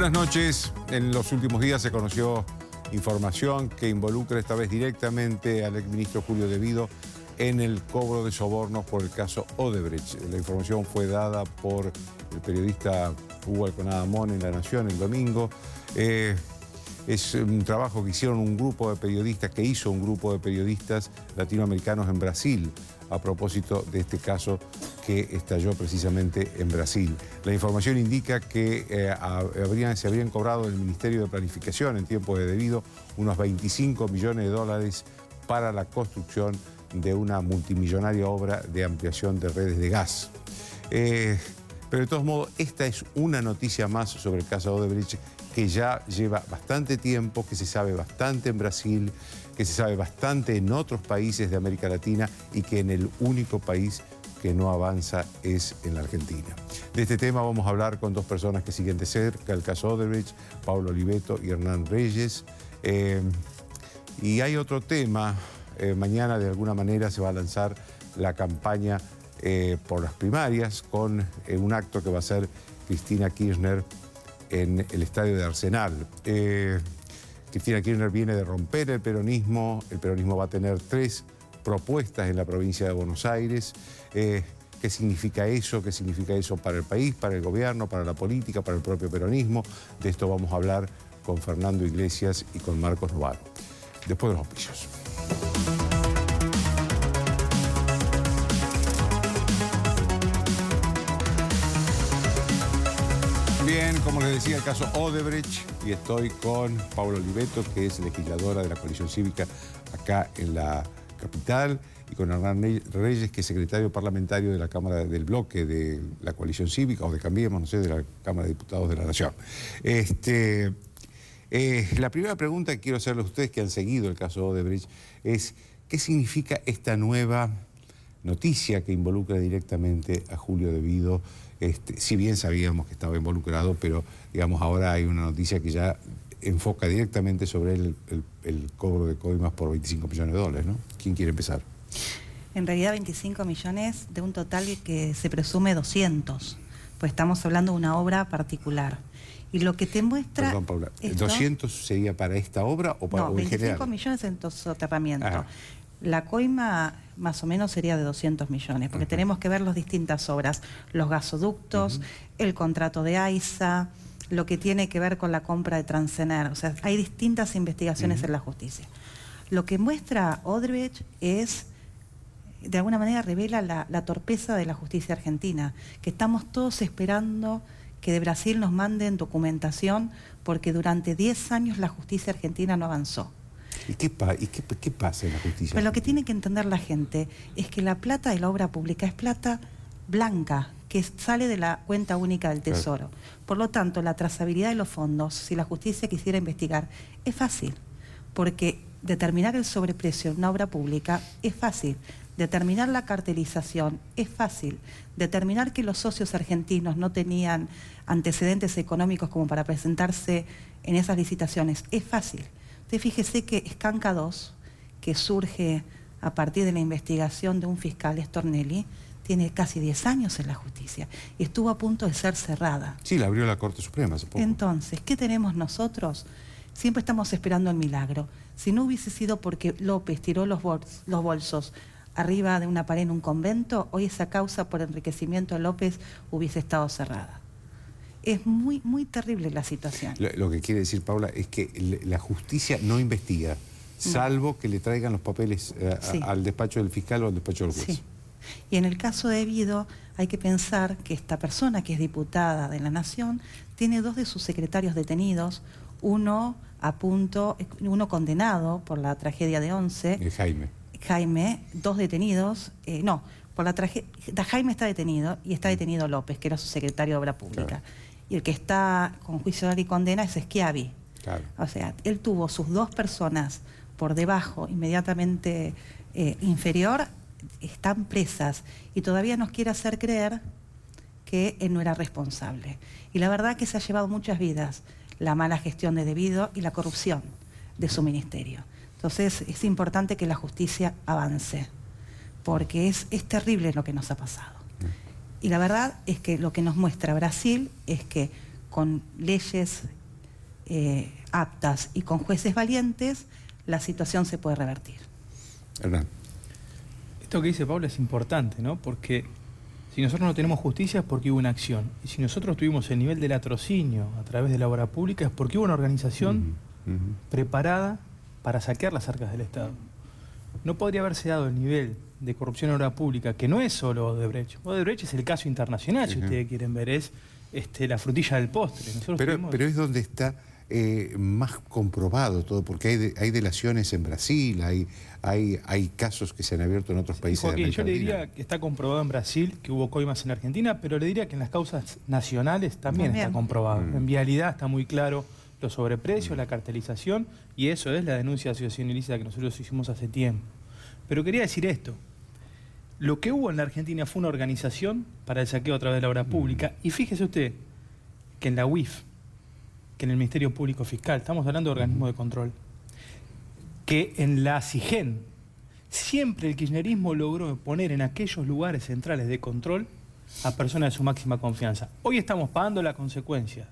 Buenas noches. En los últimos días se conoció información que involucra esta vez directamente al exministro Julio De Vido en el cobro de sobornos por el caso Odebrecht. La información fue dada por el periodista Hugo Alconada Mon en La Nación el domingo. Es un trabajo que hicieron un grupo de periodistas, que hizo un grupo de periodistas latinoamericanos en Brasil a propósito de este caso que estalló precisamente en Brasil. La información indica que se habrían cobrado del Ministerio de Planificación en tiempo de debido unos 25 millones de dólares para la construcción de una multimillonaria obra de ampliación de redes de gas. Pero de todos modos, esta es una noticia más sobre el caso Odebrecht que ya lleva bastante tiempo, que se sabe bastante en Brasil, que se sabe bastante en otros países de América Latina y que en el único país que no avanza es en la Argentina. De este tema vamos a hablar con dos personas que siguen de cerca el caso Odebrecht, Paulo Oliveto y Hernán Reyes. Y hay otro tema, mañana de alguna manera se va a lanzar la campaña por las primarias con un acto que va a hacer Cristina Kirchner en el estadio de Arsenal. Cristina Kirchner viene de romper el peronismo va a tener 3 propuestas en la provincia de Buenos Aires. ¿Qué significa eso? ¿Qué significa eso para el país, para el gobierno, para la política, para el propio peronismo? De esto vamos a hablar con Fernando Iglesias y con Marcos Novaro, después de los auspicios. Bien, como les decía, el caso Odebrecht, y estoy con Paulo Oliveto, que es legisladora de la Coalición Cívica acá en la capital, y con Hernán Reyes, que es secretario parlamentario de la Cámara del Bloque de la Coalición Cívica, o de Cambiemos, no sé, de la Cámara de Diputados de la Nación. La primera pregunta que quiero hacerle a ustedes que han seguido el caso Odebrecht es ¿qué significa esta nueva noticia que involucra directamente a Julio De Vido? Si bien sabíamos que estaba involucrado, pero digamos ahora hay una noticia que ya enfoca directamente sobre el cobro de coimas por 25 millones de dólares, ¿no? ¿Quién quiere empezar? En realidad 25 millones de un total que se presume 200, pues estamos hablando de una obra particular. Y lo que te muestra... Perdón, Paula, ¿200 sería para esta obra o para, no, o en general? 25 millones en soterramiento. Ajá. La coima más o menos sería de 200 millones, porque tenemos que ver las distintas obras, los gasoductos, el contrato de AISA, lo que tiene que ver con la compra de Transener. O sea, hay distintas investigaciones en la justicia. Lo que muestra Odebrecht es, de alguna manera, revela la torpeza de la justicia argentina, que estamos todos esperando que de Brasil nos manden documentación, porque durante 10 años la justicia argentina no avanzó. ¿Y qué pasa en la justicia? Pero lo que tiene que entender la gente es que la plata de la obra pública es plata blanca, que sale de la cuenta única del Tesoro. Claro. Por lo tanto, la trazabilidad de los fondos, si la justicia quisiera investigar, es fácil, porque determinar el sobreprecio en una obra pública es fácil, determinar la cartelización es fácil, determinar que los socios argentinos no tenían antecedentes económicos como para presentarse en esas licitaciones es fácil. Fíjese que Escanca 2, que surge a partir de la investigación de un fiscal, Stornelli, tiene casi 10 años en la justicia y estuvo a punto de ser cerrada. Sí, la abrió la Corte Suprema hace poco. Entonces, ¿qué tenemos nosotros? Siempre estamos esperando el milagro. Si no hubiese sido porque López tiró los bolsos arriba de una pared en un convento, hoy esa causa por enriquecimiento de López hubiese estado cerrada. Es muy, muy terrible la situación. Lo que quiere decir, Paula, es que la justicia no investiga, salvo que le traigan los papeles al despacho del fiscal o al despacho del juez. Sí. Y en el caso de Vido, hay que pensar que esta persona, que es diputada de la Nación, tiene 2 de sus secretarios detenidos, uno condenado por la tragedia de Once. Jaime, 2 detenidos, por la tragedia, Jaime está detenido y está detenido López, que era su secretario de Obra Pública. Claro. Y el que está con juicio oral y condena es Schiavi. Claro. O sea, él tuvo sus 2 personas por debajo, inmediatamente inferior, están presas y todavía nos quiere hacer creer que él no era responsable. Y la verdad que se ha llevado muchas vidas, la mala gestión de De Vido y la corrupción de su ministerio. Entonces es importante que la justicia avance, porque es terrible lo que nos ha pasado. Y la verdad es que lo que nos muestra Brasil es que con leyes aptas y con jueces valientes, la situación se puede revertir. Hernán. Esto que dice Paula es importante, ¿no? Porque si nosotros no tenemos justicia es porque hubo una acción. Y si nosotros tuvimos el nivel del latrocinio a través de la obra pública es porque hubo una organización preparada para saquear las arcas del Estado. No podría haberse dado el nivel de corrupción en obra pública, que no es solo Odebrecht. Odebrecht es el caso internacional, si ustedes quieren ver, es la frutilla del postre. Pero es donde está más comprobado todo, porque hay delaciones en Brasil, hay casos que se han abierto en otros países de América Yo le Latina. diría que está comprobado en Brasil, que hubo coimas en Argentina, pero le diría que en las causas nacionales también está comprobado. En vialidad está muy claro los sobreprecios, la cartelización, y eso es la denuncia de asociación ilícita que nosotros hicimos hace tiempo. Pero quería decir esto. Lo que hubo en la Argentina fue una organización para el saqueo a través de la obra pública, y fíjese usted que en la UIF, que en el Ministerio Público Fiscal, estamos hablando de organismos de control, que en la CIGEN, siempre el kirchnerismo logró poner en aquellos lugares centrales de control a personas de su máxima confianza. Hoy estamos pagando las consecuencias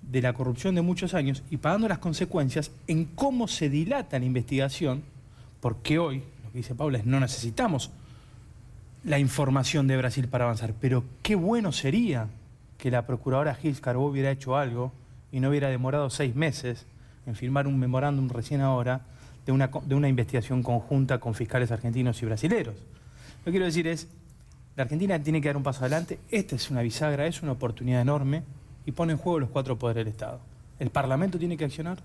de la corrupción de muchos años y pagando las consecuencias en cómo se dilata la investigación, porque hoy, lo que dice Paula, es no necesitamos la información de Brasil para avanzar, pero qué bueno sería que la procuradora Gil Carbó hubiera hecho algo y no hubiera demorado 6 meses en firmar un memorándum recién ahora de una investigación conjunta con fiscales argentinos y brasileros. Lo que quiero decir es, la Argentina tiene que dar un paso adelante, esta es una bisagra, es una oportunidad enorme y pone en juego los 4 poderes del Estado. El Parlamento tiene que accionar,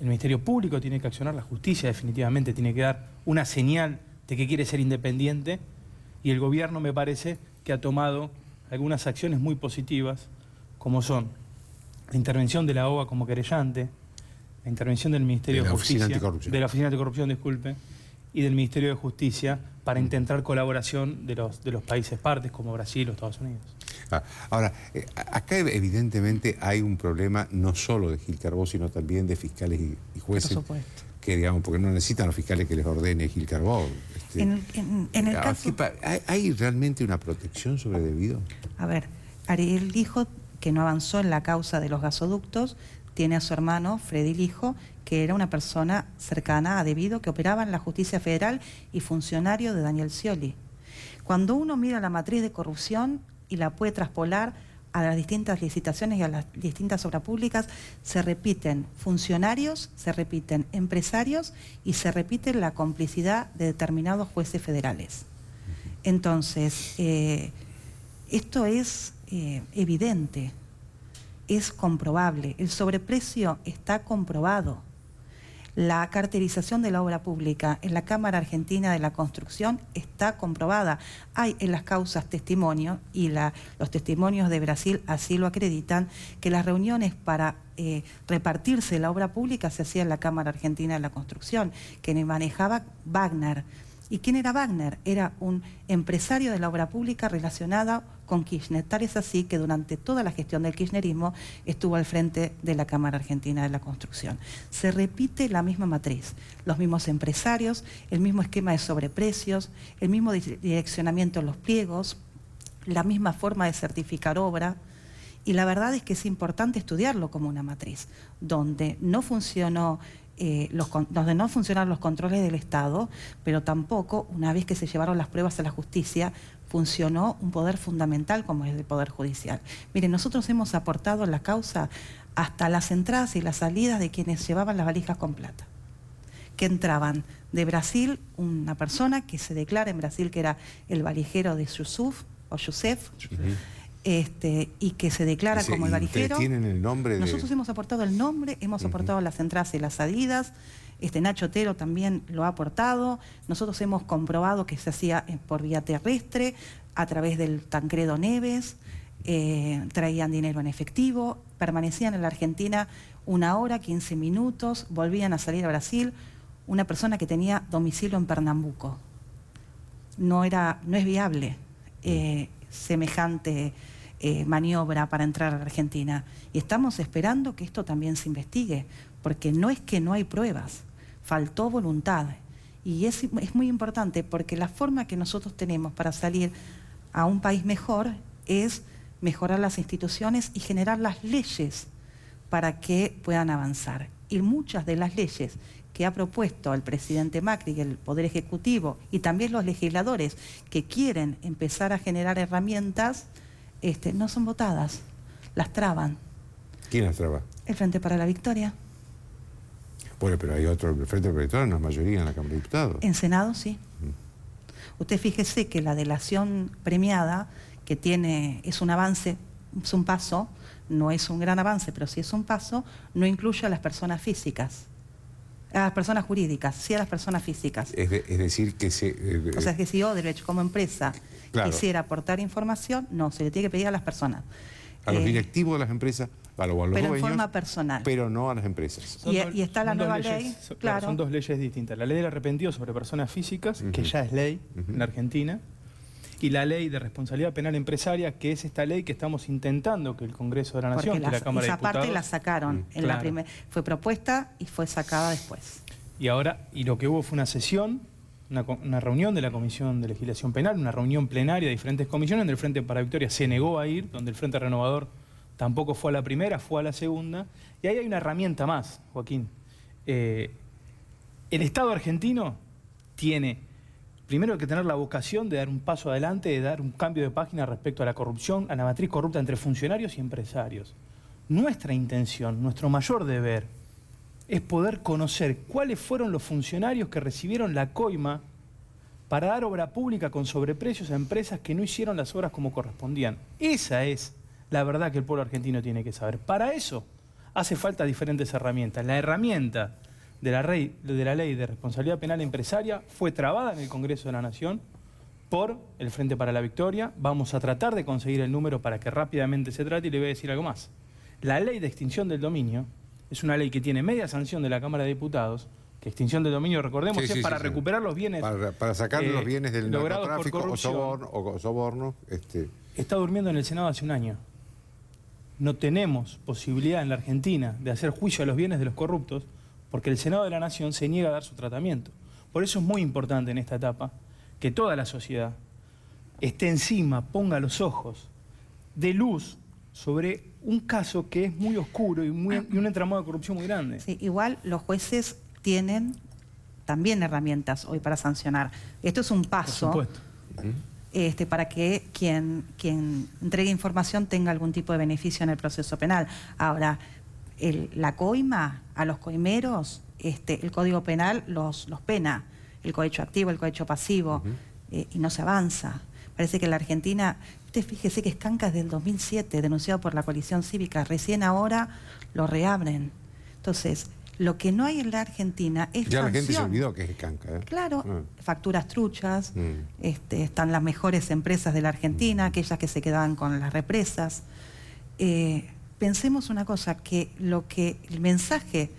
el Ministerio Público tiene que accionar, la justicia definitivamente tiene que dar una señal de que quiere ser independiente y el gobierno me parece que ha tomado algunas acciones muy positivas, como son la intervención de la OA como querellante, la intervención del Ministerio de Justicia, de la Oficina Anticorrupción, disculpe, y del Ministerio de Justicia para intentar colaboración de los países partes como Brasil o Estados Unidos. Ahora, acá evidentemente hay un problema no solo de Gil Carbó, sino también de fiscales y jueces. Por supuesto. Que, digamos, porque no necesitan los fiscales que les ordene Gil Carbó. En el caso... ¿Hay realmente una protección sobre debido? A ver, Ariel Lijo, que no avanzó en la causa de los gasoductos, tiene a su hermano, Freddy Lijo, que era una persona cercana a Debido, que operaba en la Justicia Federal y funcionario de Daniel Scioli. Cuando uno mira la matriz de corrupción y la puede traspolar a las distintas licitaciones y a las distintas obras públicas, se repiten funcionarios, se repiten empresarios y se repite la complicidad de determinados jueces federales. Entonces, esto es evidente, es comprobable, el sobreprecio está comprobado. La cartelización de la obra pública en la Cámara Argentina de la Construcción está comprobada. Hay en las causas testimonios, y los testimonios de Brasil así lo acreditan, que las reuniones para repartirse la obra pública se hacían en la Cámara Argentina de la Construcción, que manejaba Wagner. ¿Y quién era Wagner? Era un empresario de la obra pública relacionada con Kirchner. Tal es así que durante toda la gestión del kirchnerismo estuvo al frente de la Cámara Argentina de la Construcción. Se repite la misma matriz, los mismos empresarios, el mismo esquema de sobreprecios, el mismo direccionamiento en los pliegos, la misma forma de certificar obra. Y la verdad es que es importante estudiarlo como una matriz, donde no funcionó donde no funcionaron los controles del Estado, pero tampoco, una vez que se llevaron las pruebas a la justicia, funcionó un poder fundamental como es el Poder Judicial. Miren, nosotros hemos aportado en la causa hasta las entradas y las salidas de quienes llevaban las valijas con plata, que entraban de Brasil, una persona que se declara en Brasil que era el valijero de Yusuf, y que se declara como el valijero. ¿Tienen el nombre? Nosotros hemos aportado el nombre, hemos aportado las entradas y las salidas, Nacho Otero también lo ha aportado, nosotros hemos comprobado que se hacía por vía terrestre, a través del Tancredo Neves, traían dinero en efectivo, permanecían en la Argentina 1 hora, 15 minutos, volvían a salir a Brasil, una persona que tenía domicilio en Pernambuco. No es viable semejante maniobra para entrar a la Argentina. Y estamos esperando que esto también se investigue, porque no es que no hay pruebas, faltó voluntad. Y es muy importante porque la forma que nosotros tenemos para salir a un país mejor es mejorar las instituciones y generar las leyes para que puedan avanzar. Y muchas de las leyes que ha propuesto el presidente Macri, el Poder Ejecutivo y también los legisladores que quieren empezar a generar herramientas, no son votadas, las traban. ¿Quién las traba? El Frente para la Victoria. Bueno, pero hay otro, el Frente para la Victoria no es mayoría en la Cámara de Diputados. En Senado sí. Usted fíjese que la delación premiada, que es un avance, es un paso, no es un gran avance, pero sí es un paso, no incluye a las personas físicas. A las personas jurídicas, sí a las personas físicas. Es decir, que o sea, que si Odebrecht como empresa quisiera aportar información, no, se le tiene que pedir a las personas. A los directivos de las empresas, a los dueños, pero en forma personal. Pero no a las empresas. Y está la nueva ley, claro. Son dos leyes distintas. La ley del arrepentido sobre personas físicas, que ya es ley en la Argentina, y la ley de responsabilidad penal empresaria, que es esta ley que estamos intentando que el Congreso de la Nación, que la Cámara de Diputados... Esa parte la sacaron, fue propuesta y fue sacada después. Y ahora, lo que hubo fue una sesión, una reunión de la Comisión de Legislación Penal, una reunión plenaria de diferentes comisiones, donde el Frente para la Victoria se negó a ir, donde el Frente Renovador tampoco fue a la primera, fue a la segunda. Y ahí hay una herramienta más, Joaquín. El Estado argentino tiene, primero, que tener la vocación de dar un paso adelante, de dar un cambio de página respecto a la corrupción, a la matriz corrupta entre funcionarios y empresarios. Nuestra intención, nuestro mayor deber, es poder conocer cuáles fueron los funcionarios que recibieron la coima para dar obra pública con sobreprecios a empresas que no hicieron las obras como correspondían. Esa es la verdad que el pueblo argentino tiene que saber. Para eso hace falta diferentes herramientas. La herramienta de la ley de responsabilidad penal empresaria fue trabada en el Congreso de la Nación por el Frente para la Victoria. Vamos a tratar de conseguir el número para que rápidamente se trate, y le voy a decir algo más. La ley de extinción del dominio es una ley que tiene media sanción de la Cámara de Diputados, que extinción del dominio, recordemos, es para recuperar los bienes... Para sacar los bienes del narcotráfico o soborno. Está durmiendo en el Senado hace un año. No tenemos posibilidad en la Argentina de hacer juicio a los bienes de los corruptos porque el Senado de la Nación se niega a dar su tratamiento. Por eso es muy importante en esta etapa que toda la sociedad esté encima, ponga los ojos de luz sobre un caso que es muy oscuro y un entramado de corrupción muy grande. Sí, igual los jueces tienen también herramientas hoy para sancionar. Esto es un paso para que quien entregue información tenga algún tipo de beneficio en el proceso penal. Ahora, la coima, a los coimeros, el Código Penal los pena, el cohecho activo, el cohecho pasivo, y no se avanza. Parece que en la Argentina, usted fíjese que Escanca es del 2007, denunciado por la coalición cívica, recién ahora lo reabren. Entonces, lo que no hay en la Argentina es ya sanción. La gente se olvidó que es Escanca. Claro, facturas truchas, están las mejores empresas de la Argentina, aquellas que se quedaban con las represas. Pensemos una cosa, que el mensaje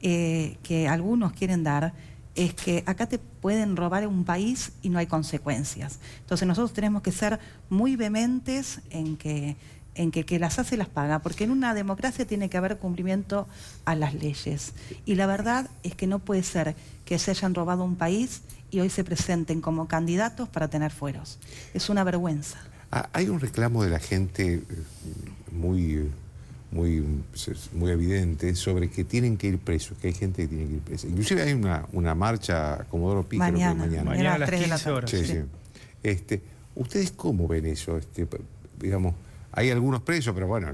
que algunos quieren dar es que acá te pueden robar un país y no hay consecuencias. Entonces nosotros tenemos que ser muy vehementes en que las hace las paga, porque en una democracia tiene que haber cumplimiento a las leyes. Y la verdad es que no puede ser que se hayan robado un país y hoy se presenten como candidatos para tener fueros. Es una vergüenza. Hay un reclamo de la gente muy evidente sobre que tienen que ir presos, que hay gente que tiene que ir presa. Inclusive hay una marcha a Comodoro Pi, mañana a las 15 horas. Sí. ¿Ustedes cómo ven eso? Digamos, hay algunos presos, pero bueno,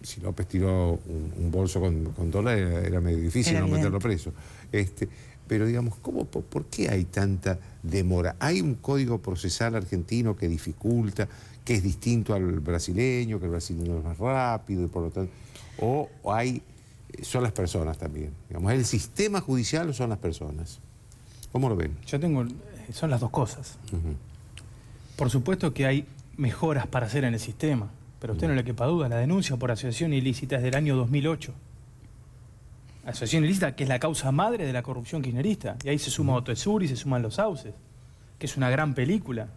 si López tiró un bolso con dólares era medio difícil no meterlo preso. Pero digamos, ¿por qué hay tanta demora? ¿Hay un código procesal argentino que dificulta, que es distinto al brasileño, que el brasileño es más rápido y por lo tanto... o son las personas también? Digamos, ¿el sistema judicial o son las personas? ¿Cómo lo ven? Son las dos cosas. Por supuesto que hay mejoras para hacer en el sistema, pero usted no le quepa duda, la denuncia por asociación ilícita es del año 2008. Asociación ilícita, que es la causa madre de la corrupción kirchnerista. Y ahí se suma Otesur y se suman Los Sauces, que es una gran película.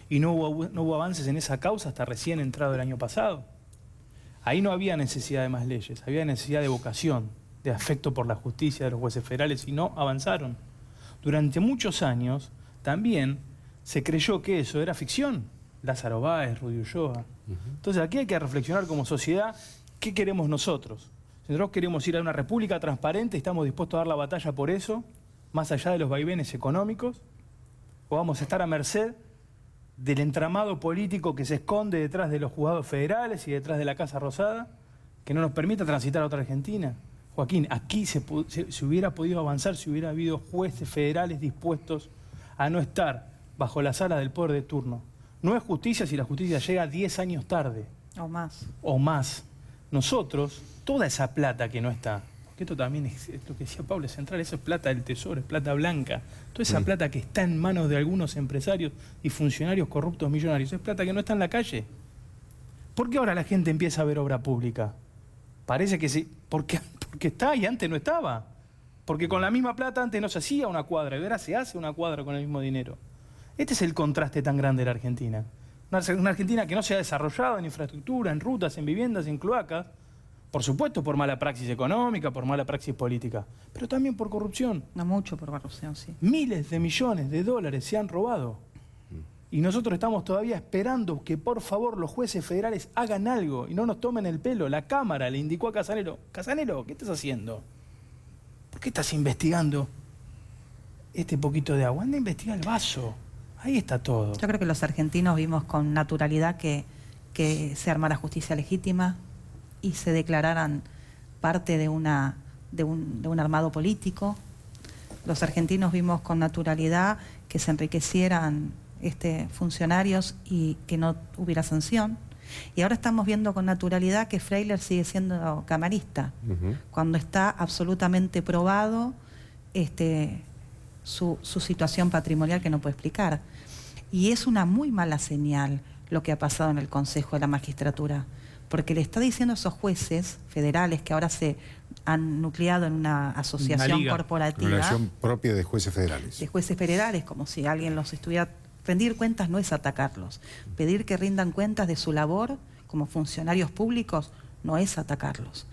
Y no hubo avances en esa causa hasta recién entrado el año pasado. Ahí no había necesidad de más leyes, había necesidad de vocación, de afecto por la justicia de los jueces federales, y no avanzaron. Durante muchos años también se creyó que eso era ficción. Lázaro Báez, Rudy Ulloa. Entonces aquí hay que reflexionar como sociedad qué queremos nosotros. Si nosotros queremos ir a una república transparente, estamos dispuestos a dar la batalla por eso, más allá de los vaivenes económicos, o vamos a estar a merced del entramado político que se esconde detrás de los juzgados federales y detrás de la Casa Rosada, que no nos permita transitar a otra Argentina. Joaquín, aquí se hubiera podido avanzar si hubiera habido jueces federales dispuestos a no estar bajo la sala del poder de turno. No es justicia si la justicia llega 10 años tarde. O más. O más. Nosotros, toda esa plata que no está, porque esto también es lo que decía Pablo Central, eso es plata del tesoro, es plata blanca. Toda esa plata que está en manos de algunos empresarios y funcionarios corruptos millonarios, es plata que no está en la calle. ¿Por qué ahora la gente empieza a ver obra pública? Parece que sí, porque está y antes no estaba. Porque con la misma plata antes no se hacía una cuadra y ahora se hace una cuadra con el mismo dinero. Este es el contraste tan grande de la Argentina. Una Argentina que no se ha desarrollado en infraestructura, en rutas, en viviendas, en cloacas. Por supuesto por mala praxis económica, por mala praxis política, pero también por corrupción. No mucho por corrupción, sí. Miles de millones de dólares se han robado. Y nosotros estamos todavía esperando que por favor los jueces federales hagan algo y no nos tomen el pelo. La Cámara le indicó a Casanelo, Casanelo, ¿qué estás haciendo? ¿Por qué estás investigando este poquito de agua? Anda a investigar el vaso. Ahí está todo. Yo creo que los argentinos vimos con naturalidad que se armara justicia legítima y se declararan parte de un armado político. Los argentinos vimos con naturalidad que se enriquecieran funcionarios y que no hubiera sanción. Y ahora estamos viendo con naturalidad que Freiler sigue siendo camarista, cuando está absolutamente probado su situación patrimonial que no puede explicar. Y es una muy mala señal lo que ha pasado en el Consejo de la Magistratura, porque le está diciendo a esos jueces federales que ahora se han nucleado en una asociación corporativa. Una relación propia de jueces federales. De jueces federales, como si alguien los estuviera. Rendir cuentas no es atacarlos. Pedir que rindan cuentas de su labor como funcionarios públicos no es atacarlos.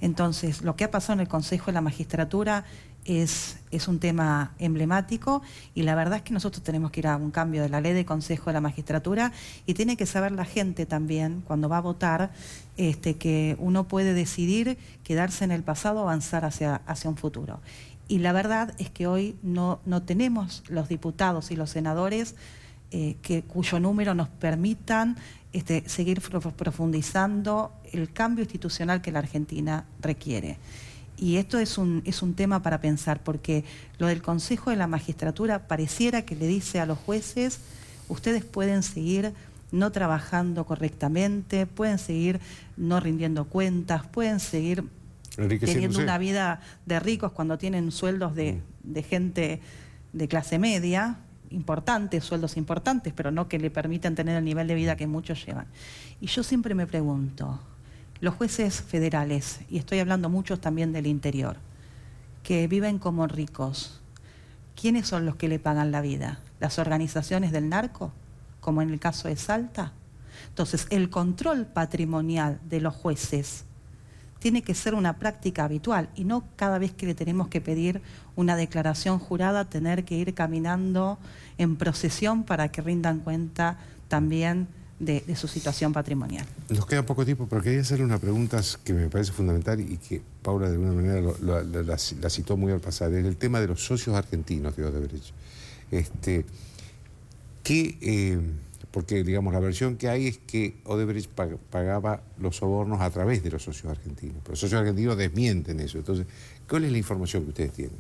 Entonces, lo que ha pasado en el Consejo de la Magistratura es un tema emblemático y la verdad es que nosotros tenemos que ir a un cambio de la ley de Consejo de la Magistratura y tiene que saber la gente también, cuando va a votar, que uno puede decidir quedarse en el pasado o avanzar hacia un futuro. Y la verdad es que hoy no tenemos los diputados y los senadores cuyo número nos permitan seguir profundizando el cambio institucional que la Argentina requiere. Y esto es un tema para pensar, porque lo del Consejo de la Magistratura pareciera que le dice a los jueces, ustedes pueden seguir no trabajando correctamente, pueden seguir no rindiendo cuentas, pueden seguir teniendo una vida de ricos cuando tienen sueldos de gente de clase media, importantes, sueldos importantes, pero no que le permitan tener el nivel de vida que muchos llevan. Y yo siempre me pregunto, los jueces federales, y estoy hablando muchos también del interior, que viven como ricos, ¿quiénes son los que le pagan la vida? ¿Las organizaciones del narco, como en el caso de Salta? Entonces, el control patrimonial de los jueces tiene que ser una práctica habitual y no cada vez que le tenemos que pedir una declaración jurada tener que ir caminando en procesión para que rindan cuenta también de su situación patrimonial. Nos queda poco tiempo, pero quería hacerle una pregunta que me parece fundamental y que Paula de alguna manera la citó muy al pasar. Es el tema de los socios argentinos de Odebrecht. Porque, digamos, la versión que hay es que Odebrecht pagaba los sobornos a través de los socios argentinos. Pero los socios argentinos desmienten eso. Entonces, ¿cuál es la información que ustedes tienen?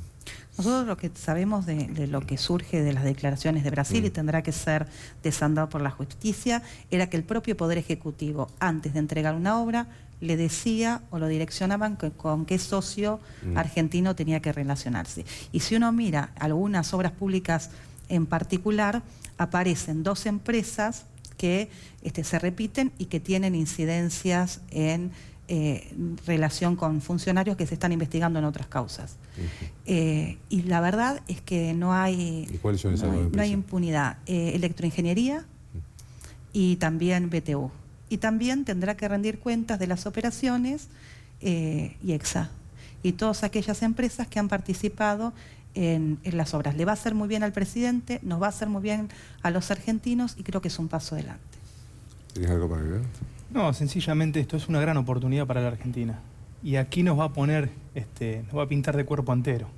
Nosotros lo que sabemos de lo que surge de las declaraciones de Brasil y tendrá que ser desandado por la justicia, era que el propio Poder Ejecutivo, antes de entregar una obra, le decía o lo direccionaban con qué socio argentino tenía que relacionarse. Y si uno mira algunas obras públicas en particular, aparecen dos empresas que se repiten y que tienen incidencias en relación con funcionarios que se están investigando en otras causas. Y la verdad es que no hay, ¿Y cuáles son esas dos empresas? No hay impunidad. Electroingeniería y también BTU. Y también tendrá que rendir cuentas de las operaciones IEXA y todas aquellas empresas que han participado en las obras. Le va a hacer muy bien al presidente, nos va a hacer muy bien a los argentinos y creo que es un paso adelante. ¿Tienes algo para agregar? No, sencillamente esto es una gran oportunidad para la Argentina. Y aquí nos va a poner, nos va a pintar de cuerpo entero.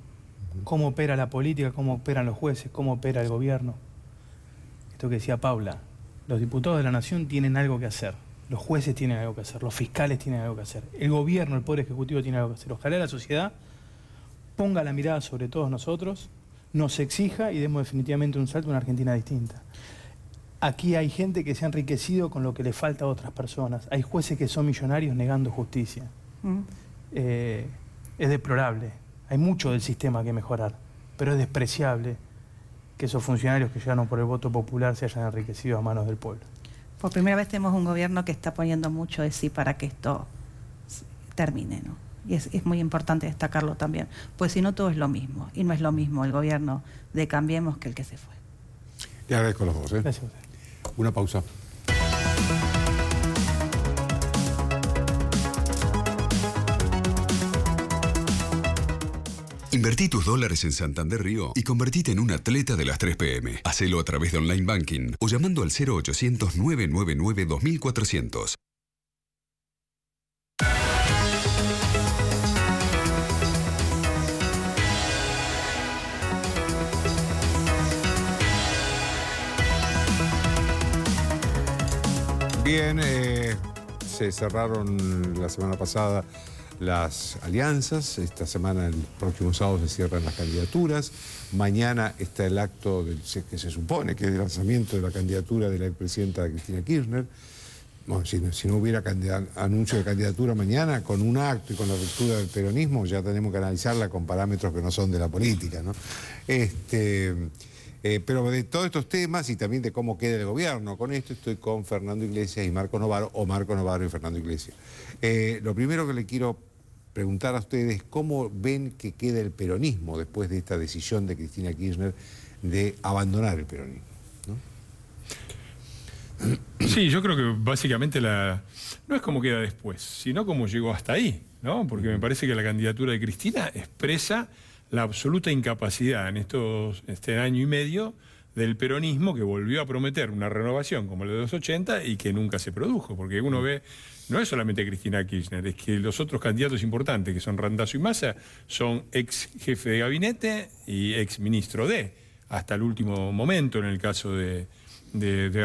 Cómo opera la política, cómo operan los jueces, cómo opera el gobierno. Esto que decía Paula, los diputados de la Nación tienen algo que hacer. Los jueces tienen algo que hacer, los fiscales tienen algo que hacer. El gobierno, el Poder Ejecutivo tiene algo que hacer. Ojalá la sociedad ponga la mirada sobre todos nosotros, nos exija y demos definitivamente un salto a una Argentina distinta. Aquí hay gente que se ha enriquecido con lo que le falta a otras personas. Hay jueces que son millonarios negando justicia. Es deplorable. Hay mucho del sistema que mejorar, pero es despreciable que esos funcionarios que llegaron por el voto popular se hayan enriquecido a manos del pueblo. Por primera vez tenemos un gobierno que está poniendo mucho de sí para que esto termine, ¿no? Y es muy importante destacarlo también, pues si no todo es lo mismo, y no es lo mismo el gobierno de Cambiemos que el que se fue. Le agradezco a los dos. Gracias. Una pausa. Invertí tus dólares en Santander Río y convertite en un atleta de las 3 PM. Hacelo a través de Online Banking o llamando al 0800-999-2400. Bien, se cerraron la semana pasada las alianzas. Esta semana, el próximo sábado, se cierran las candidaturas. Mañana está el acto que se supone que es el lanzamiento de la candidatura de la expresidenta Cristina Kirchner. Bueno, si no hubiera anuncio de candidatura mañana, con un acto y con la ruptura del peronismo, ya tenemos que analizarla con parámetros que no son de la política, ¿no? Pero de todos estos temas y también de cómo queda el gobierno, con esto estoy con Fernando Iglesias y Marco Novaro, o Marco Novaro y Fernando Iglesias. Lo primero que le quiero preguntar a ustedes, ¿cómo ven que queda el peronismo después de esta decisión de Cristina Kirchner de abandonar el peronismo, ¿no? Sí, yo creo que básicamente no es cómo queda después, sino cómo llegó hasta ahí, ¿no? Porque me parece que la candidatura de Cristina expresa la absoluta incapacidad en este año y medio del peronismo, que volvió a prometer una renovación como la de los 80 y que nunca se produjo, porque uno ve, no es solamente Cristina Kirchner, es que los otros candidatos importantes, que son Randazzo y Massa, son ex jefe de gabinete y ex ministro hasta el último momento en el caso de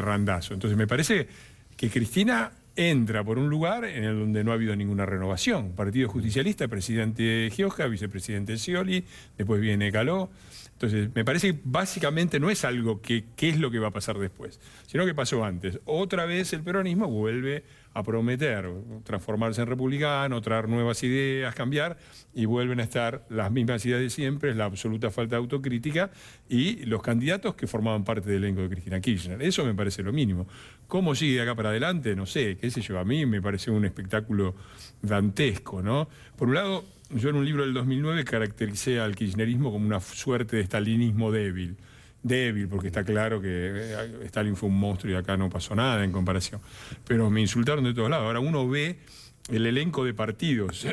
Randazzo. Entonces me parece que Cristina entra por un lugar en el donde no ha habido ninguna renovación. Partido Justicialista, presidente Gioja, vicepresidente Scioli, después viene Caló. Entonces, me parece que básicamente no es algo qué es lo que va a pasar después, sino que pasó antes. Otra vez el peronismo vuelve a prometer transformarse en republicano, traer nuevas ideas, cambiar, y vuelven a estar las mismas ideas de siempre, la absoluta falta de autocrítica y los candidatos que formaban parte del elenco de Cristina Kirchner. Eso me parece lo mínimo. ¿Cómo sigue de acá para adelante? No sé, qué sé yo, a mí me parece un espectáculo dantesco, ¿no? Por un lado, yo en un libro del 2009 caractericé al kirchnerismo como una suerte de stalinismo débil. Débil, porque está claro que Stalin fue un monstruo y acá no pasó nada en comparación. Pero me insultaron de todos lados. Ahora uno ve el elenco de partidos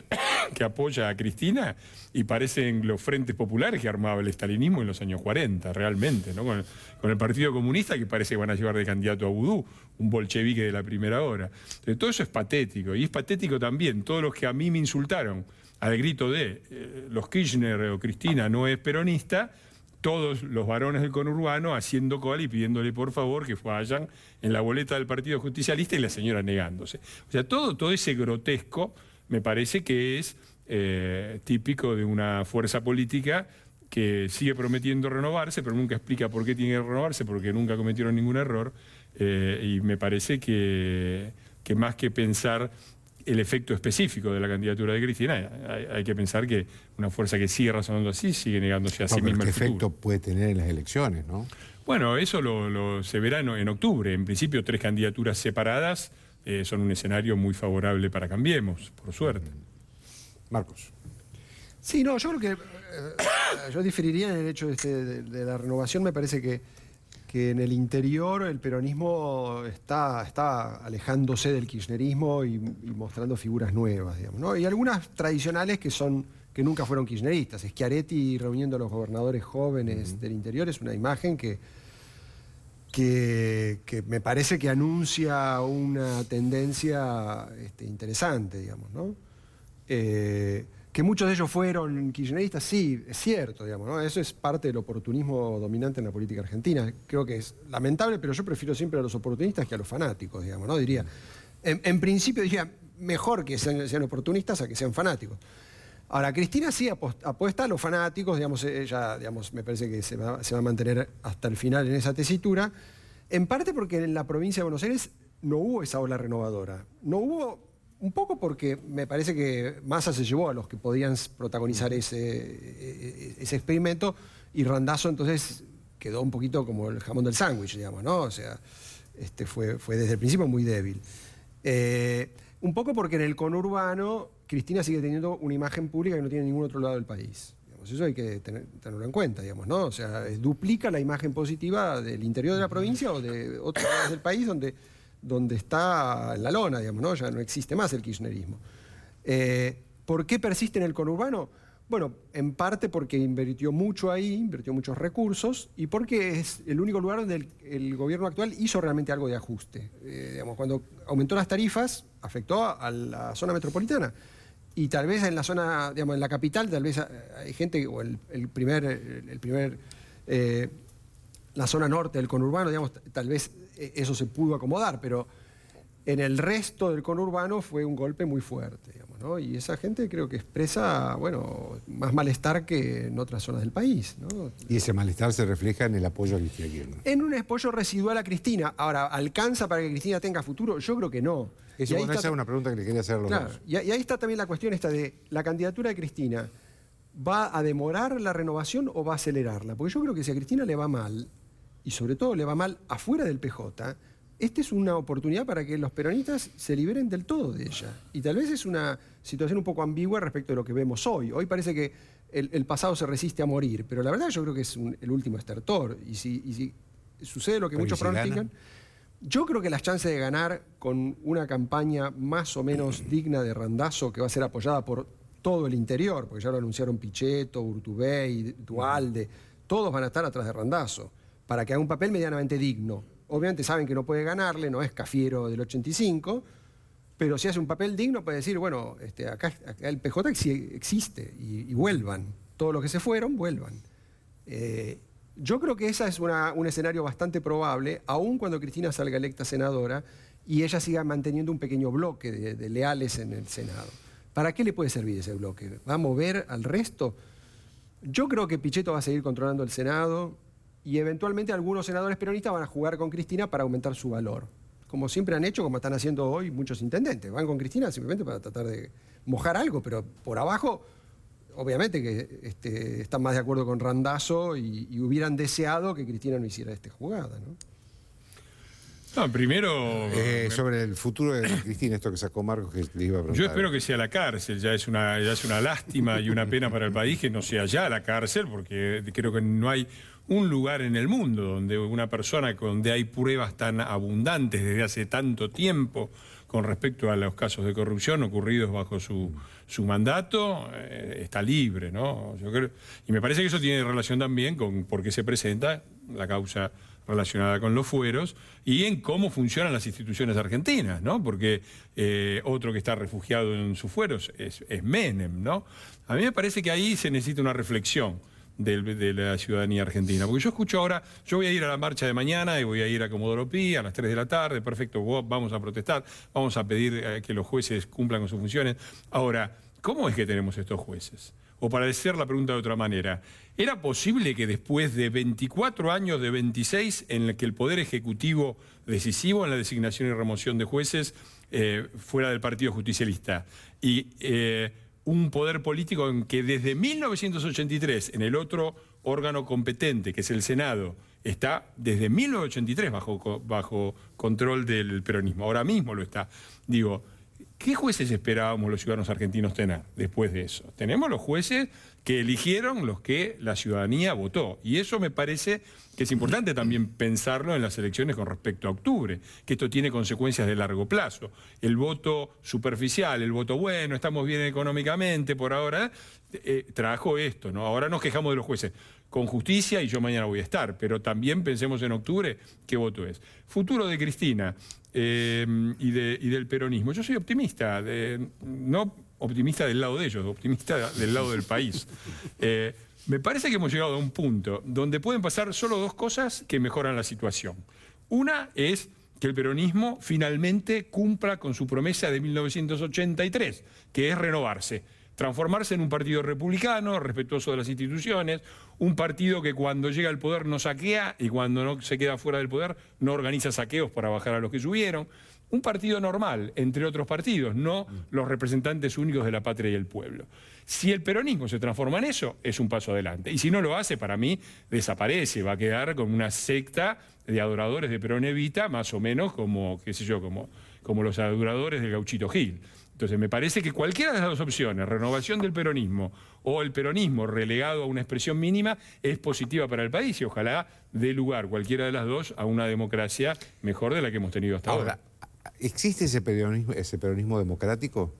que apoya a Cristina y parecen los frentes populares que armaba el estalinismo en los años 40, realmente, ¿no? Con el Partido Comunista, que parece que van a llevar de candidato a Vudú, un bolchevique de la primera hora. Entonces, todo eso es patético. Y es patético también todos los que a mí me insultaron al grito de los Kirchner o Cristina no es peronista, todos los varones del conurbano haciendo cola y pidiéndole por favor que vayan en la boleta del Partido Justicialista y la señora negándose. O sea, todo ese grotesco me parece que es típico de una fuerza política que sigue prometiendo renovarse, pero nunca explica por qué tiene que renovarse, porque nunca cometieron ningún error, y me parece que más que pensar el efecto específico de la candidatura de Cristina, hay que pensar que una fuerza que sigue razonando así, sigue negándose a sí misma el futuro. ¿Qué efecto puede tener en las elecciones, no? Bueno, eso se verá en octubre. En principio, 3 candidaturas separadas son un escenario muy favorable para Cambiemos, por suerte. Marcos. Sí, no, yo creo que yo diferiría en el hecho de la renovación. Me parece que en el interior el peronismo está alejándose del kirchnerismo y mostrando figuras nuevas, digamos, ¿no? Y algunas tradicionales que nunca fueron kirchneristas. Schiaretti reuniendo a los gobernadores jóvenes del interior es una imagen que que me parece que anuncia una tendencia interesante, digamos, ¿no? Que muchos de ellos fueron kirchneristas, sí, es cierto, digamos, ¿no? Eso es parte del oportunismo dominante en la política argentina. Creo que es lamentable, pero yo prefiero siempre a los oportunistas que a los fanáticos, digamos, ¿no? Diría, en principio diría, mejor que sean oportunistas a que sean fanáticos. Ahora, Cristina sí apuesta a los fanáticos, digamos, ella, digamos, me parece que se va a mantener hasta el final en esa tesitura, en parte porque en la provincia de Buenos Aires no hubo esa ola renovadora. No hubo, un poco porque me parece que Massa se llevó a los que podían protagonizar ese experimento, y Randazzo entonces quedó un poquito como el jamón del sándwich, digamos, ¿no? O sea, fue desde el principio muy débil. Un poco porque en el conurbano Cristina sigue teniendo una imagen pública que no tiene en ningún otro lado del país. Digamos, eso hay que tenerlo en cuenta, digamos, ¿no? O sea, duplica la imagen positiva del interior de la provincia o de otros lugares del país donde está en la lona, digamos, ¿no? Ya no existe más el kirchnerismo. ¿Por qué persiste en el conurbano? Bueno, en parte porque invirtió mucho ahí, invirtió muchos recursos, y porque es el único lugar donde el gobierno actual hizo realmente algo de ajuste. Digamos, cuando aumentó las tarifas, afectó a la zona metropolitana. Y tal vez en la zona, digamos, en la capital, tal vez hay gente, o la zona norte del conurbano, digamos, tal vez eso se pudo acomodar, pero en el resto del conurbano fue un golpe muy fuerte, digamos, ¿no? Y esa gente creo que expresa, bueno, más malestar que en otras zonas del país, ¿no? Y ese malestar se refleja en el apoyo a Cristina Kirchner. En un apoyo residual a Cristina. Ahora, ¿alcanza para que Cristina tenga futuro? Yo creo que no. Esa es una pregunta que le quería hacer a los dos. Y ahí está también la cuestión esta de la candidatura de Cristina. ¿Va a demorar la renovación o va a acelerarla? Porque yo creo que si a Cristina le va mal, y sobre todo le va mal afuera del PJ, esta es una oportunidad para que los peronistas se liberen del todo de ella. Y tal vez es una situación un poco ambigua respecto de lo que vemos hoy. Hoy parece que el pasado se resiste a morir, pero la verdad yo creo que es el último estertor. Y si sucede lo que muchos pronostican, yo creo que las chances de ganar con una campaña más o menos digna de Randazzo, que va a ser apoyada por todo el interior, porque ya lo anunciaron Pichetto, Urtubey, Duhalde, todos van a estar atrás de Randazzo, para que haga un papel medianamente digno. Obviamente saben que no puede ganarle, no es Cafiero del 85, pero si hace un papel digno puede decir, bueno, acá el PJ existe y vuelvan. Todos los que se fueron, vuelvan. Yo creo que ese es un escenario bastante probable, aun cuando Cristina salga electa senadora y ella siga manteniendo un pequeño bloque de leales en el Senado. ¿Para qué le puede servir ese bloque? ¿Va a mover al resto? Yo creo que Pichetto va a seguir controlando el Senado y eventualmente algunos senadores peronistas van a jugar con Cristina para aumentar su valor. Como siempre han hecho, como están haciendo hoy muchos intendentes. Van con Cristina simplemente para tratar de mojar algo, pero por abajo, obviamente que están más de acuerdo con Randazzo y hubieran deseado que Cristina no hiciera esta jugada, ¿no? No, primero... sobre el futuro de Cristina, esto que sacó Marcos, que le iba a preguntar. Yo espero que sea la cárcel, ya es una lástima y una pena para el país que no sea ya la cárcel, porque creo que no hay un lugar en el mundo donde una persona, donde hay pruebas tan abundantes desde hace tanto tiempo con respecto a los casos de corrupción ocurridos bajo su mandato, está libre, ¿no? Yo creo, y me parece que eso tiene relación también con por qué se presenta la causa relacionada con los fueros y en cómo funcionan las instituciones argentinas, ¿no? Porque otro que está refugiado en sus fueros es Menem, ¿no? A mí me parece que ahí se necesita una reflexión de la ciudadanía argentina. Porque yo escucho ahora, yo voy a ir a la marcha de mañana y voy a ir a Comodoro Pi a las 3 de la tarde, perfecto, vamos a protestar, vamos a pedir que los jueces cumplan con sus funciones. Ahora, ¿cómo es que tenemos estos jueces? O para decir la pregunta de otra manera, ¿era posible que después de 24 años de 26 en el que el Poder Ejecutivo decisivo en la designación y remoción de jueces fuera del Partido Justicialista y un poder político en que desde 1983 en el otro órgano competente, que es el Senado, está desde 1983 bajo control del peronismo, ahora mismo lo está? Digo, ¿qué jueces esperábamos los ciudadanos argentinos tener después de eso? Tenemos los jueces que eligieron los que la ciudadanía votó. Y eso me parece que es importante también pensarlo en las elecciones con respecto a octubre, que esto tiene consecuencias de largo plazo. El voto superficial, el voto bueno, estamos bien económicamente por ahora, trajo esto, ¿no? Ahora nos quejamos de los jueces. Con justicia, y yo mañana voy a estar, pero también pensemos en octubre qué voto es. Futuro de Cristina y del peronismo. Yo soy optimista, no optimista del lado de ellos, optimista del lado del país. Me parece que hemos llegado a un punto donde pueden pasar solo dos cosas que mejoran la situación. Una es que el peronismo finalmente cumpla con su promesa de 1983, que es renovarse. Transformarse en un partido republicano, respetuoso de las instituciones, un partido que cuando llega al poder no saquea y cuando no se queda fuera del poder no organiza saqueos para bajar a los que subieron. Un partido normal, entre otros partidos, no los representantes únicos de la patria y el pueblo. Si el peronismo se transforma en eso, es un paso adelante. Y si no lo hace, para mí, desaparece, va a quedar como una secta de adoradores de Perón Evita, más o menos como, qué sé yo, como los adoradores del Gauchito Gil. Entonces, me parece que cualquiera de las dos opciones, renovación del peronismo o el peronismo relegado a una expresión mínima, es positiva para el país y ojalá dé lugar, cualquiera de las dos, a una democracia mejor de la que hemos tenido hasta ahora. ¿Existe ese peronismo democrático?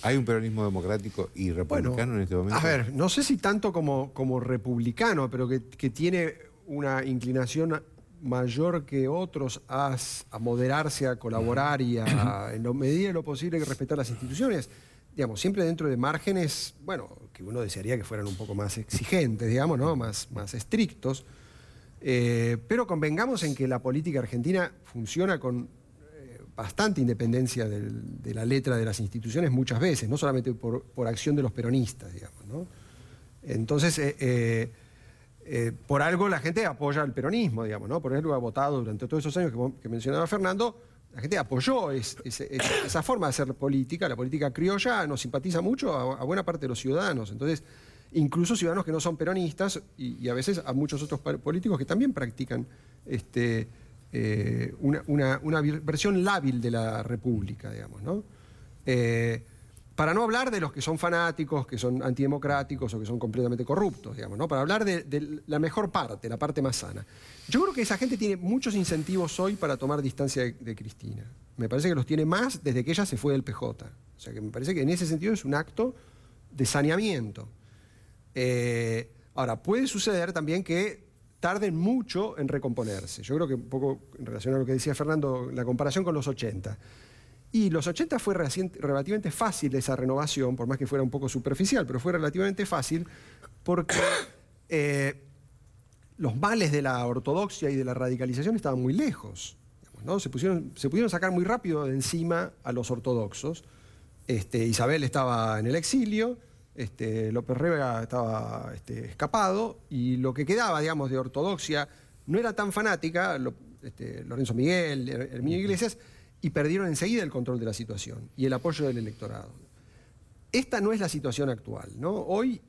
¿Hay un peronismo democrático y republicano en este momento? A ver, no sé si tanto como republicano, pero que tiene una inclinación mayor que otros a moderarse, a colaborar y a, en la medida de lo posible, que respetar las instituciones, digamos, siempre dentro de márgenes, bueno, que uno desearía que fueran un poco más exigentes, digamos, ¿no? Más estrictos, pero convengamos en que la política argentina funciona con bastante independencia de la letra de las instituciones muchas veces, no solamente por acción de los peronistas, digamos, ¿no? Entonces, por algo la gente apoya el peronismo, digamos, ¿no? Por algo ha votado durante todos esos años que mencionaba Fernando, la gente apoyó esa forma de hacer política. La política criolla nos simpatiza mucho a buena parte de los ciudadanos. Entonces, incluso ciudadanos que no son peronistas y a veces a muchos otros políticos que también practican una versión lábil de la república, digamos, ¿no? Para no hablar de los que son fanáticos, que son antidemocráticos o que son completamente corruptos, digamos, ¿no? Para hablar de la mejor parte, la parte más sana. Yo creo que esa gente tiene muchos incentivos hoy para tomar distancia de Cristina. Me parece que los tiene más desde que ella se fue del PJ. O sea que me parece que en ese sentido es un acto de saneamiento. Ahora, puede suceder también que tarden mucho en recomponerse. Yo creo que un poco en relación a lo que decía Fernando, la comparación con los 80. Y los 80 fue relativamente fácil esa renovación, por más que fuera un poco superficial, pero fue relativamente fácil porque los males de la ortodoxia y de la radicalización estaban muy lejos, ¿no? Se pudieron sacar muy rápido de encima a los ortodoxos. Isabel estaba en el exilio, López Rega estaba escapado, y lo que quedaba, digamos, de ortodoxia no era tan fanática, Lorenzo Miguel, Herminio Iglesias, y perdieron enseguida el control de la situación y el apoyo del electorado. Esta no es la situación actual, ¿no? Hoy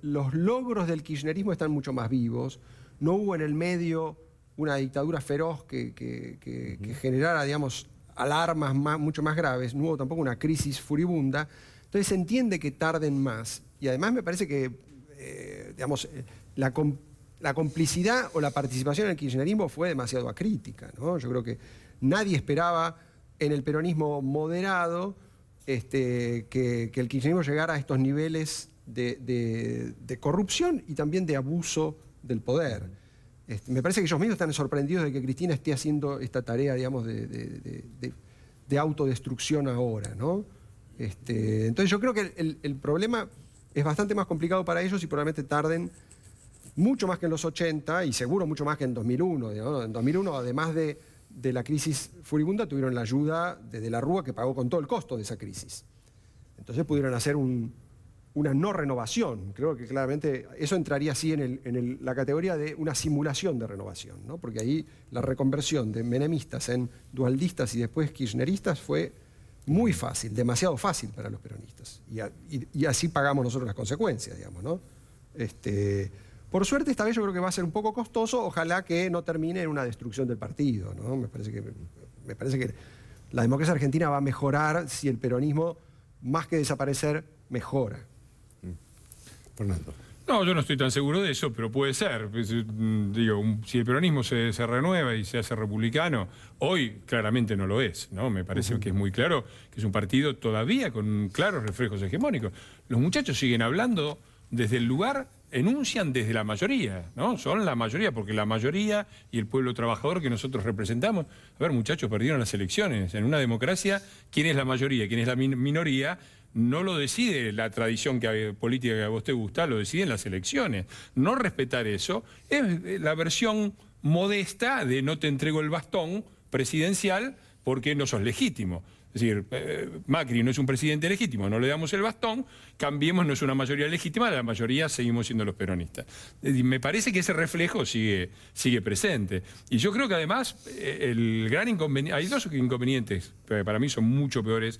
los logros del kirchnerismo están mucho más vivos, no hubo en el medio una dictadura feroz que generara, digamos, alarmas mucho más graves, no hubo tampoco una crisis furibunda, entonces se entiende que tarden más. Y además me parece que, digamos, la complicidad o la participación en el kirchnerismo fue demasiado acrítica, ¿no? Yo creo que nadie esperaba en el peronismo moderado que el kirchnerismo llegara a estos niveles de corrupción y también de abuso del poder. Me parece que ellos mismos están sorprendidos de que Cristina esté haciendo esta tarea, digamos, de autodestrucción ahora, ¿no? Entonces yo creo que el problema es bastante más complicado para ellos y probablemente tarden mucho más que en los 80 y seguro mucho más que en 2001. ¿No? En 2001, además de la crisis furibunda, tuvieron la ayuda de la Rúa, que pagó con todo el costo de esa crisis. Entonces pudieron hacer una no renovación. Creo que claramente eso entraría así en la categoría de una simulación de renovación, ¿no? Porque ahí la reconversión de menemistas en dualdistas y después kirchneristas fue muy fácil, demasiado fácil para los peronistas. Y así pagamos nosotros las consecuencias, digamos, ¿no? Por suerte, esta vez yo creo que va a ser un poco costoso, ojalá que no termine en una destrucción del partido, ¿no? Me parece que la democracia argentina va a mejorar si el peronismo, más que desaparecer, mejora. Fernando. No, yo no estoy tan seguro de eso, pero puede ser. Digo, si el peronismo se renueva y se hace republicano, hoy claramente no lo es, ¿no? Me parece que es muy claro que es un partido todavía con claros reflejos hegemónicos. Los muchachos siguen hablando desde el lugar, enuncian desde la mayoría, ¿no? Son la mayoría, porque la mayoría y el pueblo trabajador que nosotros representamos, a ver, muchachos, perdieron las elecciones. En una democracia, ¿quién es la mayoría, quién es la minoría? No lo decide la tradición política que a vos te gusta, lo deciden las elecciones. No respetar eso es la versión modesta de no te entrego el bastón presidencial porque no sos legítimo. Es decir, Macri no es un presidente legítimo, no le damos el bastón, Cambiemos no es una mayoría legítima, la mayoría seguimos siendo los peronistas. Me parece que ese reflejo sigue presente. Y yo creo que además el gran inconveniente, hay dos inconvenientes que para mí son mucho peores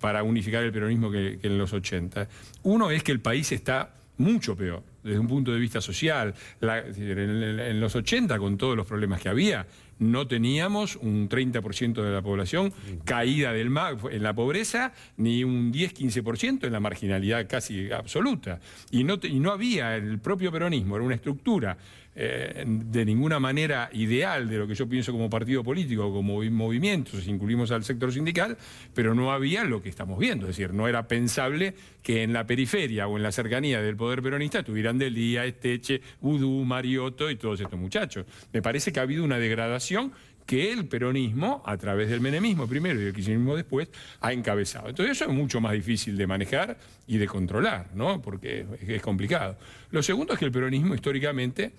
para unificar el peronismo que en los 80. Uno es que el país está mucho peor, desde un punto de vista social. En los 80, con todos los problemas que había, no teníamos un 30% de la población caída en la pobreza, ni un 10-15% en la marginalidad casi absoluta. Y no había, el propio peronismo era una estructura de ninguna manera ideal de lo que yo pienso como partido político, como movimiento, si incluimos al sector sindical, pero no había lo que estamos viendo. Es decir, no era pensable que en la periferia o en la cercanía del poder peronista estuvieran Delía, Esteche, Udú, Mariotto y todos estos muchachos. Me parece que ha habido una degradación que el peronismo, a través del menemismo primero y del kirchnerismo después, ha encabezado. Entonces eso es mucho más difícil de manejar y de controlar, ¿no? Porque es complicado. Lo segundo es que el peronismo históricamente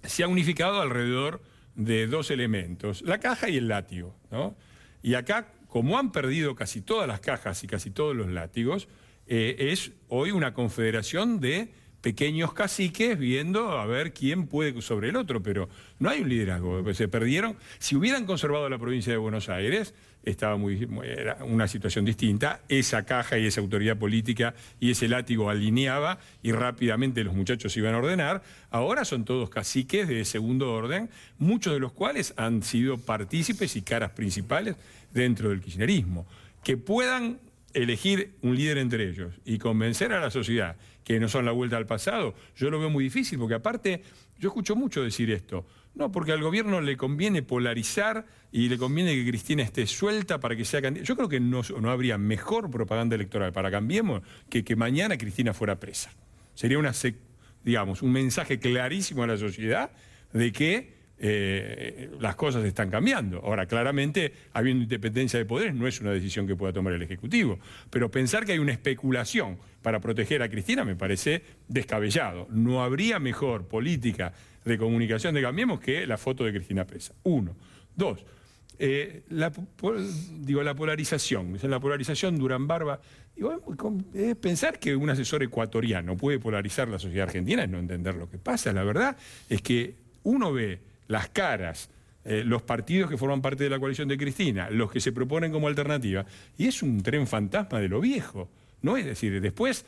se ha unificado alrededor de dos elementos, la caja y el látigo, ¿no? Y acá, como han perdido casi todas las cajas y casi todos los látigos, es hoy una confederación de pequeños caciques viendo a ver quién puede sobre el otro, pero no hay un liderazgo. Se perdieron. Si hubieran conservado la provincia de Buenos Aires, era una situación distinta. Esa caja y esa autoridad política y ese látigo alineaba y rápidamente los muchachos se iban a ordenar. Ahora son todos caciques de segundo orden, muchos de los cuales han sido partícipes y caras principales dentro del kirchnerismo. Que puedan elegir un líder entre ellos y convencer a la sociedad que no son la vuelta al pasado, yo lo veo muy difícil, porque aparte, yo escucho mucho decir esto, no, porque al gobierno le conviene polarizar y le conviene que Cristina esté suelta para que sea candidata. Yo creo que no habría mejor propaganda electoral para Cambiemos que mañana Cristina fuera presa. Sería un mensaje clarísimo a la sociedad de que las cosas están cambiando. Ahora, claramente, habiendo independencia de poderes, no es una decisión que pueda tomar el Ejecutivo. Pero pensar que hay una especulación para proteger a Cristina me parece descabellado. No habría mejor política de comunicación de Cambiemos que la foto de Cristina presa. Uno. Dos, la polarización. La polarización Durán-Barba. Pensar que un asesor ecuatoriano puede polarizar la sociedad argentina es no entender lo que pasa. La verdad es que uno ve las caras, los partidos que forman parte de la coalición de Cristina, los que se proponen como alternativa, y es un tren fantasma de lo viejo, ¿no? Es decir, después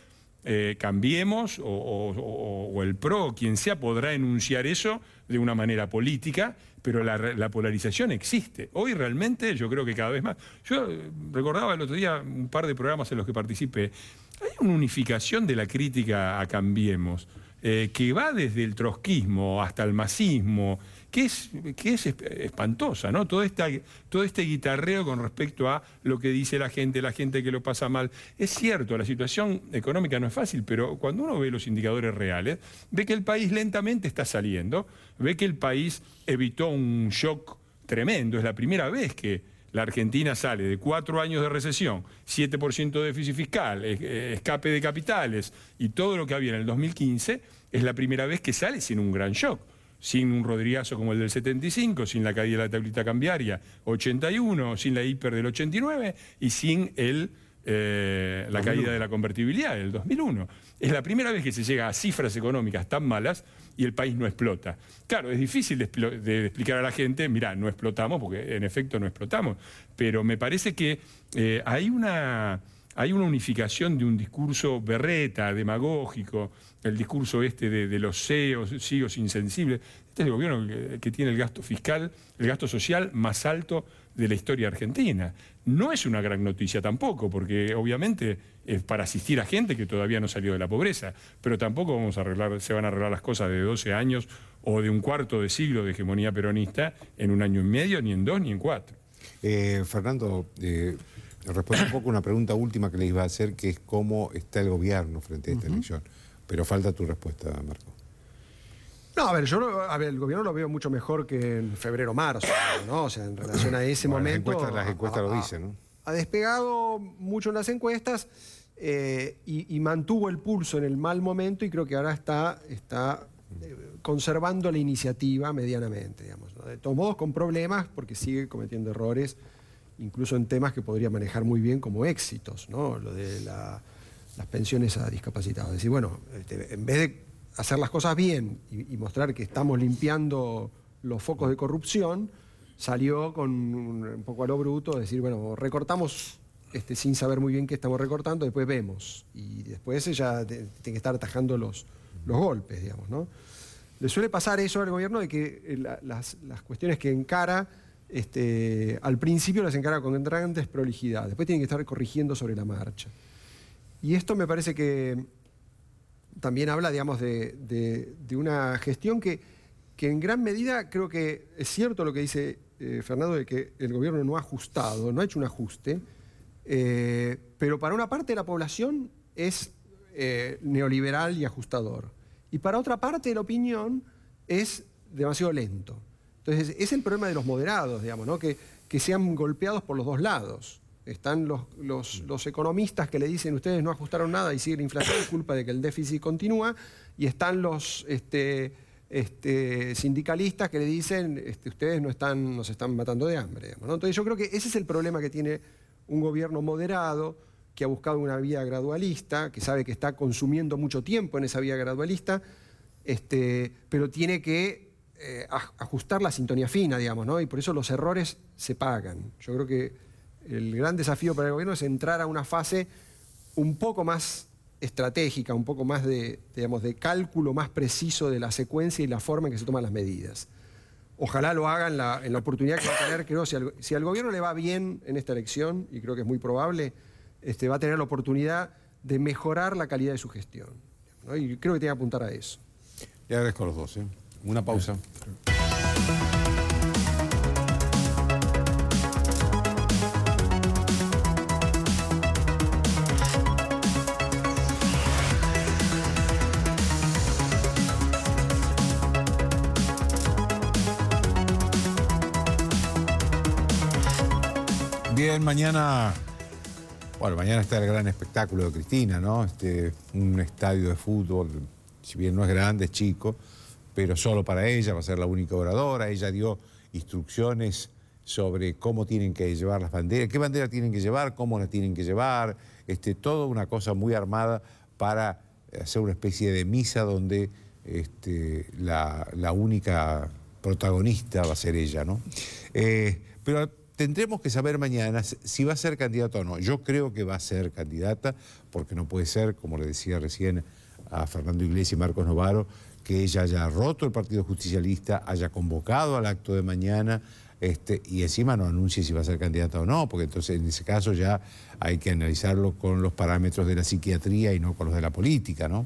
Cambiemos o el PRO, quien sea, podrá enunciar eso de una manera política, pero la polarización existe. Hoy realmente yo creo que cada vez más. Yo recordaba el otro día un par de programas en los que participé. Hay una unificación de la crítica a Cambiemos, que va desde el trotskismo hasta el masismo, que es espantosa, ¿no? Todo este guitarreo con respecto a lo que dice la gente que lo pasa mal. Es cierto, la situación económica no es fácil, pero cuando uno ve los indicadores reales, ve que el país lentamente está saliendo, ve que el país evitó un shock tremendo. Es la primera vez que la Argentina sale de 4 años de recesión, 7% de déficit fiscal, escape de capitales y todo lo que había en el 2015, es la primera vez que sale sin un gran shock, sin un rodrigazo como el del 75, sin la caída de la tablita cambiaria 81, sin la hiper del 89 y sin la caída de la convertibilidad del 2001. Es la primera vez que se llega a cifras económicas tan malas y el país no explota. Claro, es difícil de explicar a la gente, mirá, no explotamos, porque en efecto no explotamos, pero me parece que hay una hay una unificación de un discurso berreta, demagógico, el discurso de los CEOs insensibles. Este es el gobierno que tiene el gasto fiscal, el gasto social más alto de la historia argentina. No es una gran noticia tampoco, porque obviamente es para asistir a gente que todavía no salió de la pobreza, pero tampoco se van a arreglar las cosas de 12 años o de un cuarto de siglo de hegemonía peronista en 1 año y medio, ni en 2, ni en 4. Fernando, responde un poco una pregunta última que le iba a hacer, que es cómo está el gobierno frente a esta elección. Pero falta tu respuesta, Marco. No, a ver, el gobierno lo veo mucho mejor que en febrero, marzo, ¿no? O sea, en relación a ese momento... Las encuestas lo dicen, ¿no? Ha despegado mucho en las encuestas y mantuvo el pulso en el mal momento, y creo que ahora está conservando la iniciativa medianamente, digamos, ¿no? De todos modos, con problemas, porque sigue cometiendo errores, incluso en temas que podría manejar muy bien como éxitos, ¿no? Lo de las pensiones a discapacitados. Es decir, bueno, en vez de hacer las cosas bien y mostrar que estamos limpiando los focos de corrupción, salió con un poco a lo bruto, decir, bueno, recortamos sin saber muy bien qué estamos recortando, después vemos. Y después ella tiene que estar atajando los golpes, digamos, ¿no? Le suele pasar eso al gobierno, de que las cuestiones que encara, al principio las encara con gran desprolijidad, después tienen que estar corrigiendo sobre la marcha. Y esto me parece que también habla, digamos, de una gestión que en gran medida creo que es cierto lo que dice Fernando, de que el gobierno no ha ajustado, no ha hecho un ajuste, pero para una parte de la población es neoliberal y ajustador. Y para otra parte de la opinión es demasiado lento. Entonces, es el problema de los moderados, digamos, ¿no? Que sean golpeados por los dos lados. Están los economistas que le dicen, ustedes no ajustaron nada y sigue la inflación, es culpa de que el déficit continúa, y están los sindicalistas que le dicen, ustedes nos están matando de hambre, digamos, ¿no? Entonces yo creo que ese es el problema que tiene un gobierno moderado, que ha buscado una vía gradualista, que sabe que está consumiendo mucho tiempo en esa vía gradualista, pero tiene que ajustar la sintonía fina, digamos, ¿no? Y por eso los errores se pagan. Yo creo que el gran desafío para el gobierno es entrar a una fase un poco más estratégica, un poco más de cálculo más preciso de la secuencia y la forma en que se toman las medidas. Ojalá lo hagan en la oportunidad que va a tener, creo, si al gobierno le va bien en esta elección, y creo que es muy probable, va a tener la oportunidad de mejorar la calidad de su gestión, ¿no? Y creo que tiene que apuntar a eso. Le agradezco a los dos, ¿eh? Una pausa. Bien, mañana está el gran espectáculo de Cristina, ¿no? Un estadio de fútbol, si bien no es grande, es chico, pero solo para ella, va a ser la única oradora. Ella dio instrucciones sobre cómo tienen que llevar las banderas, qué bandera tienen que llevar, cómo la tienen que llevar, toda una cosa muy armada para hacer una especie de misa donde la única protagonista va a ser ella, ¿no? Pero tendremos que saber mañana si va a ser candidata o no. Yo creo que va a ser candidata, porque no puede ser, como le decía recién a Fernando Iglesias y Marcos Novaro, que ella haya roto el Partido Justicialista, haya convocado al acto de mañana, y encima no anuncie si va a ser candidata o no, porque entonces en ese caso ya hay que analizarlo con los parámetros de la psiquiatría y no con los de la política, ¿no?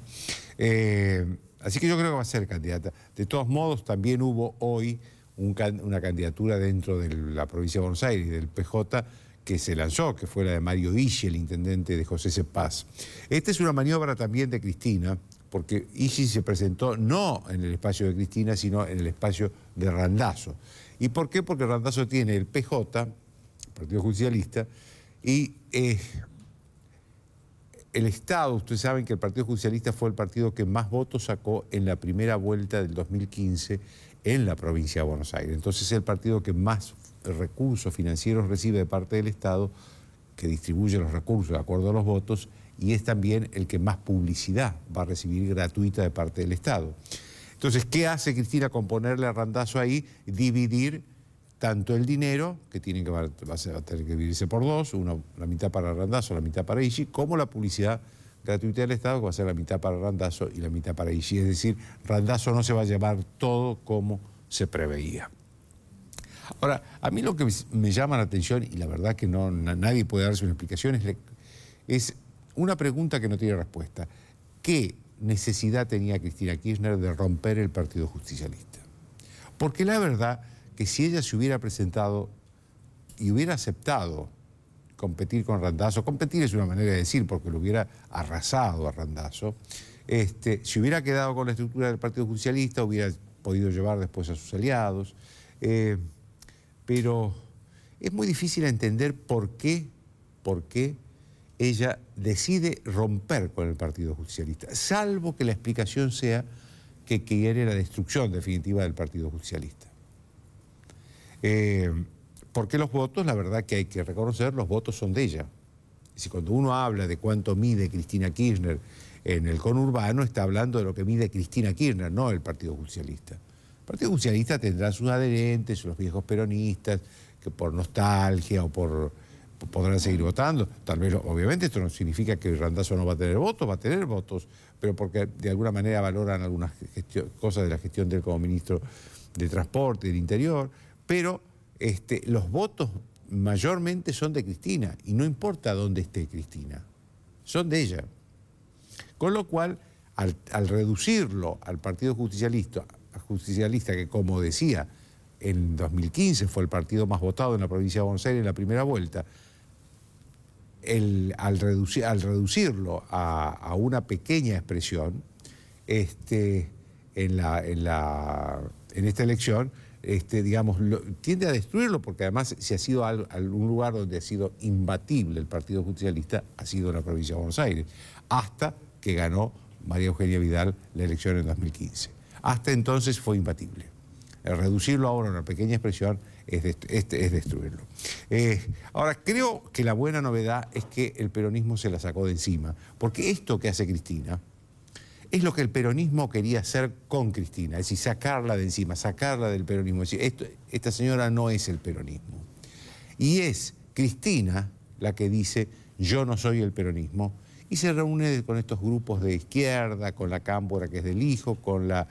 Así que yo creo que va a ser candidata. De todos modos, también hubo hoy una candidatura dentro de la provincia de Buenos Aires, del PJ, que se lanzó, que fue la de Mario Icci, el intendente de José C. Paz. Esta es una maniobra también de Cristina, porque Icci se presentó no en el espacio de Cristina, sino en el espacio de Randazzo. ¿Y por qué? Porque Randazzo tiene el PJ, el Partido Justicialista, y el Estado. Ustedes saben que el Partido Justicialista fue el partido que más votos sacó en la primera vuelta del 2015 en la provincia de Buenos Aires. Entonces es el partido que más recursos financieros recibe de parte del Estado, que distribuye los recursos de acuerdo a los votos, y es también el que más publicidad va a recibir gratuita de parte del Estado. Entonces, ¿qué hace Cristina con ponerle a Randazzo ahí? Dividir tanto el dinero, que va a tener que dividirse por dos, la mitad para Randazzo, la mitad para Ishi, como la publicidad gratuita del Estado, que va a ser la mitad para Randazzo y la mitad para Ishi. Es decir, Randazzo no se va a llevar todo como se preveía. Ahora, a mí lo que me llama la atención, y la verdad que nadie puede darse una explicación, es una pregunta que no tiene respuesta. ¿Qué necesidad tenía Cristina Kirchner de romper el Partido Justicialista? Porque la verdad que si ella se hubiera presentado y hubiera aceptado competir con Randazzo, competir es una manera de decir, porque lo hubiera arrasado a Randazzo, si hubiera quedado con la estructura del Partido Justicialista, hubiera podido llevar después a sus aliados, pero es muy difícil entender por qué ella decide romper con el Partido Justicialista, salvo que la explicación sea que quiere la destrucción definitiva del Partido Justicialista. Porque los votos, la verdad que hay que reconocer, los votos son de ella. Si cuando uno habla de cuánto mide Cristina Kirchner en el conurbano, está hablando de lo que mide Cristina Kirchner, no el Partido Justicialista. El Partido Justicialista tendrá sus adherentes, los viejos peronistas, que por nostalgia o podrán seguir votando. Tal vez, obviamente, esto no significa que Randazzo no va a tener votos, va a tener votos, pero porque de alguna manera valoran algunas cosas de la gestión de él como ministro de Transporte, del Interior, pero los votos mayormente son de Cristina, y no importa dónde esté Cristina, son de ella. Con lo cual, al reducirlo al Partido Justicialista, que como decía, en 2015 fue el partido más votado en la provincia de Buenos Aires en la primera vuelta, al reducirlo a una pequeña expresión en esta elección, digamos, tiende a destruirlo, porque además si ha sido algún lugar donde ha sido imbatible el Partido Justicialista, ha sido la provincia de Buenos Aires, hasta que ganó María Eugenia Vidal la elección en 2015. Hasta entonces fue imbatible. Reducirlo ahora a una pequeña expresión es destruirlo. Ahora, creo que la buena novedad es que el peronismo se la sacó de encima, porque esto que hace Cristina es lo que el peronismo quería hacer con Cristina, es decir, sacarla de encima, sacarla del peronismo, es decir, esta señora no es el peronismo. Y es Cristina la que dice, yo no soy el peronismo, y se reúne con estos grupos de izquierda, con la Cámpora, que es del hijo, con la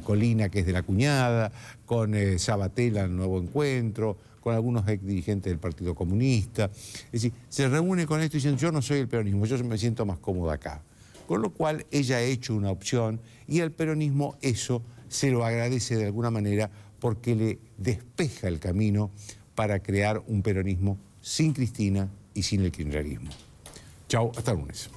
Colina, que es de la cuñada, con Sabatella, el Nuevo Encuentro, con algunos ex dirigentes del Partido Comunista. Es decir, se reúne con esto y dicen, yo no soy el peronismo, yo me siento más cómoda acá. Con lo cual ella ha hecho una opción y al peronismo eso se lo agradece de alguna manera porque le despeja el camino para crear un peronismo sin Cristina y sin el kirchnerismo. Chau, hasta el lunes.